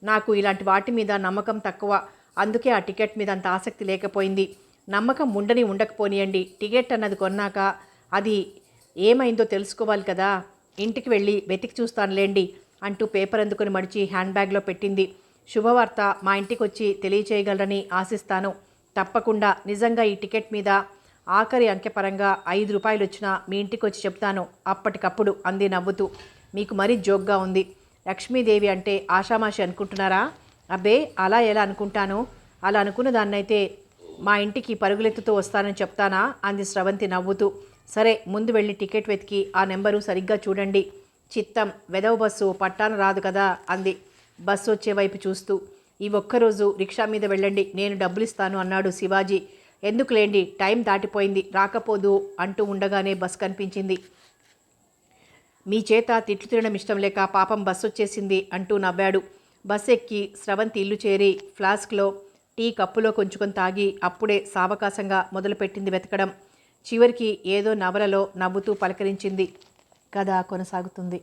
నాకు ఇలాంటి వాటి మీద నమ్మకం తక్కువ, అందుకే ఆ టికెట్ మీద అంత ఆసక్తి లేకపోయింది. నమ్మకం ఉండకపోనియండి, టికెట్ అన్నది కొన్నాక అది ఏమైందో తెలుసుకోవాలి కదా. ఇంటికి వెళ్ళి వెతికి చూస్తానులేండి అంటూ పేపర్ అందుకొని మడిచి హ్యాండ్ బ్యాగ్లో పెట్టింది. శుభవార్త మా ఇంటికి వచ్చి తెలియచేయగలరని ఆశిస్తాను. తప్పకుండా. నిజంగా ఈ టికెట్ మీద ఆఖరి అంకెపరంగా 5 రూపాయలు వచ్చినా మీ ఇంటికి వచ్చి చెప్తాను అప్పటికప్పుడు అంది నవ్వుతూ. మీకు మరీ జోక్గా ఉంది. లక్ష్మీదేవి అంటే ఆషామాషి అనుకుంటున్నారా? అబ్బే, అలా ఎలా అనుకుంటాను? అలా అనుకున్న దాన్నైతే మా ఇంటికి పరుగులెత్తుతూ వస్తానని చెప్తానా అంది స్రవంతి నవ్వుతూ. సరే, ముందు వెళ్ళి టికెట్ వెతికి ఆ నెంబరు సరిగ్గా చూడండి. చిత్తం, వెదవ బస్సు పట్టాన రాదు కదా అంది బస్సు వచ్చే వైపు చూస్తూ. ఈ ఒక్కరోజు రిక్షా మీద వెళ్ళండి, నేను డబ్బులు ఇస్తాను అన్నాడు శివాజీ. ఎందుకులేండి, టైం దాటిపోయింది, రాకపోదు అంటూ ఉండగానే బస్ కనిపించింది. మీ చేత తిట్లు తినడం ఇష్టం లేక పాపం బస్సు వచ్చేసింది అంటూ నవ్వాడు. బస్ ఎక్కి స్రవంతి ఇల్లు చేరి ఫ్లాస్క్లో టీ కప్పులో కొంచుకొని తాగి అప్పుడే సావకాశంగా మొదలుపెట్టింది వెతకడం. చివరికి ఏదో నవలలో నవ్వుతూ పలకరించింది. కథ కొనసాగుతుంది.